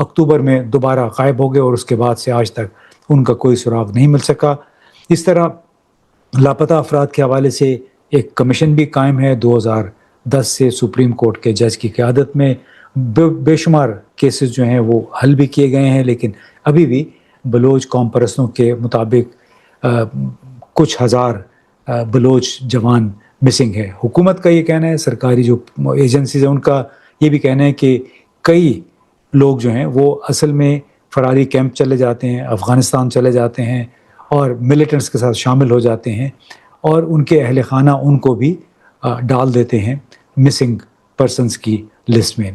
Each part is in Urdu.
اکتوبر میں دوبارہ غائب ہو گئے اور اس کے بعد سے آج تک ان کا کوئی سراغ نہیں مل سکا۔ اس طرح لاپتہ افراد کے حوالے سے ایک کمیشن بھی قائم ہے 2010 سے سپریم کورٹ کے جج کی قیادت میں۔ بے شمار کیسز جو ہیں وہ حل بھی کیے گئے ہیں، لیکن ابھی بھی بلوچ قوم پرستوں کے مطابق کچھ ہزار بلوچ جوان مسنگ ہے۔ حکومت کا یہ کہنا ہے، سرکاری جو ایجنسیز ہیں ان کا یہ بھی کہنا ہے کہ کئی لوگ جو ہیں وہ اصل میں فراری کیمپ چلے جاتے ہیں، افغانستان چلے جاتے ہیں اور ملیٹنٹس کے ساتھ شامل ہو جاتے ہیں، اور ان کے اہل خانہ ان کو بھی ڈال دیتے ہیں مسنگ پرسنز کی لسٹ میں۔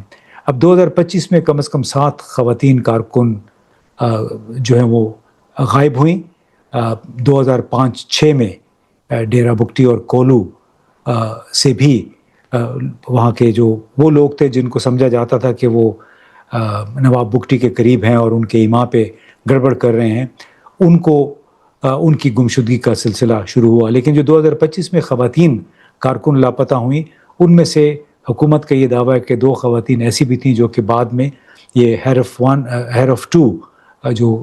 اب 2025 میں کم از کم 7 خواتین کارکن جو ہیں وہ غائب ہوئیں۔ 2005-6 میں ڈیرہ بگٹی اور کولو سے بھی وہاں کے جو وہ لوگ تھے جن کو سمجھا جاتا تھا کہ وہ نواب بگٹی کے قریب ہیں اور ان کے ایما پہ گڑبڑ کر رہے ہیں، ان کی گمشدگی کا سلسلہ شروع ہوا۔ لیکن جو 2025 میں خواتین کارکن لاپتہ ہوئیں، ان میں سے حکومت کا یہ دعویٰ ہے کہ 2 خواتین ایسی بھی تھیں جو کہ بعد میں یہ ہیرف 2 جو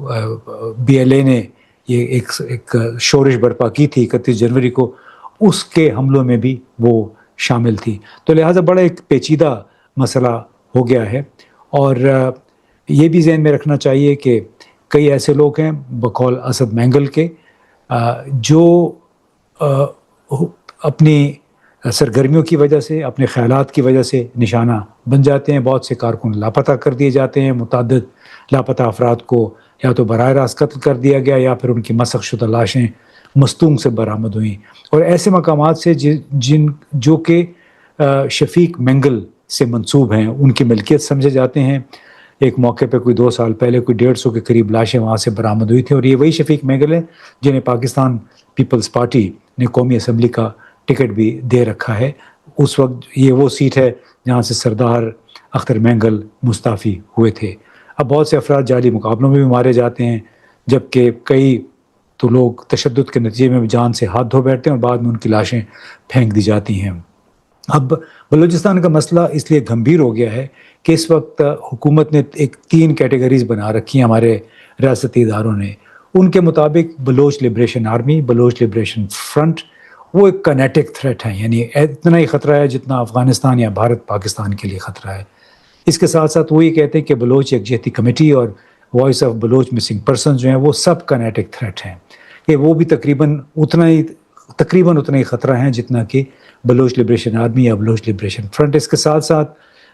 BLA نے یہ ایک شورش برپا کی تھی 31 جنوری کو، اس کے حملوں میں بھی وہ شامل تھی۔ تو لہٰذا بڑا ایک پیچیدہ مسئلہ ہو گیا ہے، اور یہ بھی ذہن میں رکھنا چاہیے کہ کئی ایسے لوگ ہیں بقول اسد مینگل کے جو اپنی سرگرمیوں کی وجہ سے، اپنے خیالات کی وجہ سے نشانہ بن جاتے ہیں۔ بہت سے کارکن لاپتہ کر دیے جاتے ہیں، متعدد لاپتہ افراد کو یا تو براہ راست قتل کر دیا گیا یا پھر ان کی مسخ شدہ لاشیں مستونگ سے برآمد ہوئیں، اور ایسے مقامات سے جو کہ شفیق مینگل سے منسوب ہیں، ان کی ملکیت سمجھے جاتے ہیں۔ ایک موقع پہ کوئی 2 سال پہلے کوئی 150 کے قریب لاشیں وہاں سے برآمد ہوئی تھیں، اور یہ وہی شفیق مینگل ہیں جنہیں پاکستان پیپلز پارٹی نے قومی اسمبلی کا ٹکٹ بھی دے رکھا ہے۔ اس وقت یہ وہ سیٹ ہے جہاں سے سردار اختر مینگل مستعفی ہوئے تھے۔ اب بہت سے افراد جعلی مقابلوں میں بھی مارے جاتے ہیں، جبکہ کئی تو لوگ تشدد کے نتیجے میں جان سے ہاتھ دھو بیٹھتے ہیں اور بعد میں ان کی لاشیں پھینک دی جاتی ہیں۔ اب بلوچستان کا مسئلہ اس لیے گھمبیر ہو گیا ہے کہ اس وقت حکومت نے 3 کیٹیگریز بنا رکھی ہیں ہمارے ریاستی اداروں نے۔ ان کے مطابق Baloch liberation army, Baloch liberation front وہ ایک کنیٹک تھریٹ ہے، یعنی اتنا ہی خطرہ ہے جتنا افغانستان یا بھارت پاکستان کے لیے خطرہ ہے۔ اس کے ساتھ ساتھ وہ یہ کہتے ہیں کہ بلوچ یکجہتی کمیٹی اور voice of Baloch missing persons جو ہیں وہ سب کنیٹک تھریٹ ہیں، کہ وہ بھی تقریباً اتنا ہی خطرہ ہیں جتنا کہ بلوچ لبریشن آرمی یا بلوچ لبریشن فرنٹ۔ اس کے ساتھ ساتھ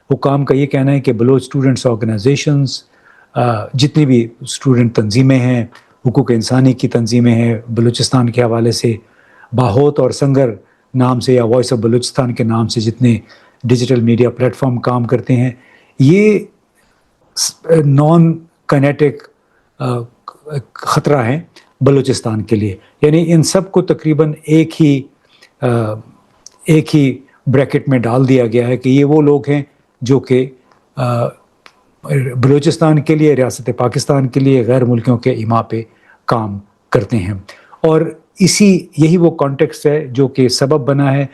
حکام کا یہ کہنا ہے کہ بلوچ اسٹوڈنٹس آرگنائزیشنز، جتنی بھی اسٹوڈنٹ تنظیمیں ہیں، حقوق انسانی کی تنظیمیں ہیں، بلوچستان کے حوالے سے باہوت اور سنگر نام سے یا وائس آف بلوچستان کے نام سے جتنے ڈیجیٹل میڈیا پلیٹ فارم کام کرتے ہیں، یہ نان کنیٹک خطرہ ہیں بلوچستان کے لیے۔ یعنی ان سب کو تقریباً ایک ہی بریکٹ میں ڈال دیا گیا ہے کہ یہ وہ لوگ ہیں جو کہ بلوچستان کے لیے، ریاست پاکستان کے لیے غیر ملکیوں کے ایما پہ کام کرتے ہیں، اور یہی وہ کانٹیکسٹ ہے جو کہ سبب بنا ہے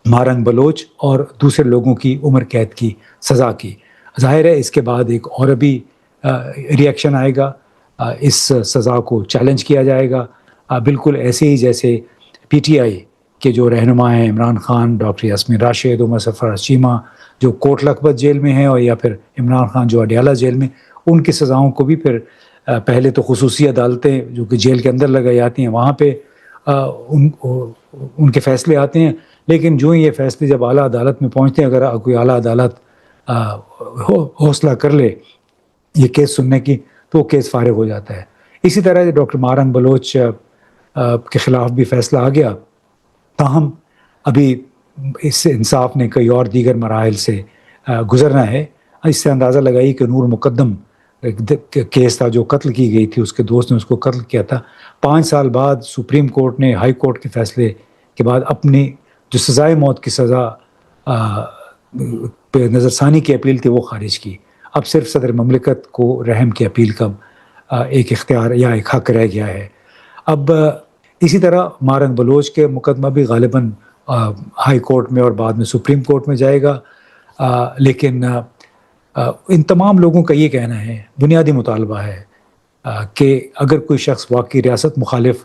مارنگ بلوچ اور دوسرے لوگوں کی عمر قید کی سزا کی۔ ظاہر ہے اس کے بعد ایک اور بھی ریئیکشن آئے گا، اس سزا کو چیلنج کیا جائے گا، بالکل ایسے ہی جیسے PTI کے جو رہنما ہیں عمران خان، ڈاکٹر یاسمین راشد، عمر سرفراز چیمہ جو کوٹ لکھپت جیل میں ہیں، اور یا پھر عمران خان جو اڈیالہ جیل میں، ان کی سزاؤں کو بھی پھر پہلے تو خصوصی عدالتیں جو کہ جیل کے اندر لگائی جاتی ہیں وہاں پہ ان کے فیصلے آتے ہیں، لیکن جو ہی یہ فیصلے جب اعلیٰ عدالت میں پہنچتے ہیں، اگر کوئی اعلیٰ عدالت حوصلہ کر لے یہ کیس سننے کی تو وہ کیس فارغ ہو جاتا ہے۔ اسی طرح ڈاکٹر مارنگ بلوچ کے خلاف بھی فیصلہ آ گیا، تاہم ابھی اس سے انصاف نے کئی اور دیگر مراحل سے گزرنا ہے۔ اس سے اندازہ لگائی کہ نور مقدم کیس تھا جو قتل کی گئی تھی، اس کے دوست نے اس کو قتل کیا تھا، 5 سال بعد سپریم کورٹ نے ہائی کورٹ کے فیصلے کے بعد اپنی جو سزائے موت کی سزا پہ نظر ثانی کی اپیل تھی وہ خارج کی۔ اب صرف صدر مملکت کو رحم کی اپیل کا ایک اختیار یا ایک حق رہ گیا ہے۔ اب اسی طرح مارنگ بلوچ کے مقدمہ بھی غالباً ہائی کورٹ میں اور بعد میں سپریم کورٹ میں جائے گا، لیکن ان تمام لوگوں کا یہ کہنا ہے، بنیادی مطالبہ ہے کہ اگر کوئی شخص واقعی ریاست مخالف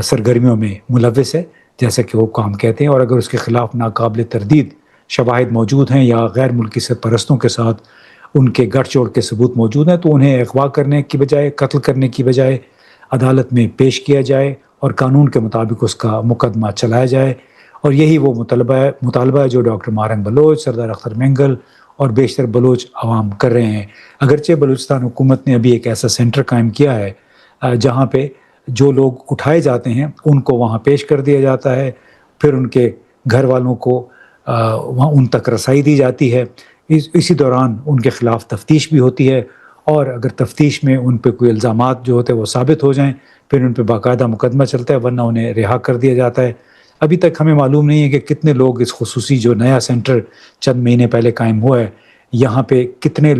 سرگرمیوں میں ملوث ہے جیسا کہ وہ کام کہتے ہیں، اور اگر اس کے خلاف ناقابل تردید شواہد موجود ہیں یا غیر ملکی سرپرستوں کے ساتھ ان کے گٹھ جوڑ کے ثبوت موجود ہیں، تو انہیں اغوا کرنے کی بجائے، قتل کرنے کی بجائے عدالت میں پیش کیا جائے اور قانون کے مطابق اس کا مقدمہ چلایا جائے۔ اور یہی وہ مطالبہ ہے جو ڈاکٹر مارنگ بلوچ، سردار اختر مینگل اور بیشتر بلوچ عوام کر رہے ہیں۔ اگرچہ بلوچستان حکومت نے ابھی ایک ایسا سینٹر قائم کیا ہے جہاں پہ جو لوگ اٹھائے جاتے ہیں ان کو وہاں پیش کر دیا جاتا ہے، پھر ان کے گھر والوں کو وہاں ان تک رسائی دی جاتی ہے، اسی دوران ان کے خلاف تفتیش بھی ہوتی ہے، اور اگر تفتیش میں ان پہ کوئی الزامات جو ہوتے ہیں وہ ثابت ہو جائیں پھر ان پہ باقاعدہ مقدمہ چلتا ہے، ورنہ انہیں رہا کر دیا جاتا ہے۔ ابھی تک ہمیں معلوم نہیں ہے کہ کتنے لوگ اس خصوصی جو نیا سینٹر چند مہینے پہلے قائم ہوا ہے یہاں پہ کتنے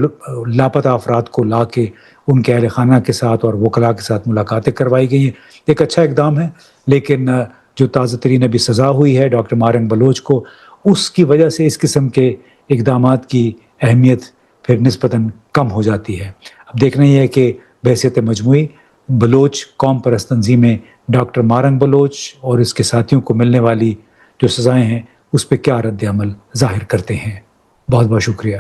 لاپتہ افراد کو لا کے ان کے اہل خانہ کے ساتھ اور وکلاء کے ساتھ ملاقاتیں کروائی گئی ہیں۔ ایک اچھا اقدام ہے، لیکن جو تازہ ترین ابھی سزا ہوئی ہے ڈاکٹر مارنگ بلوچ کو، اس کی وجہ سے اس قسم کے اقدامات کی اہمیت پھر نسبتاً کم ہو جاتی ہے۔ اب دیکھنا یہ ہے کہ بحیثیت مجموعی بلوچ قوم پرست تنظیمیں ڈاکٹر مارنگ بلوچ اور اس کے ساتھیوں کو ملنے والی جو سزائیں ہیں اس پہ کیا رد عمل ظاہر کرتے ہیں۔ بہت بہت شکریہ۔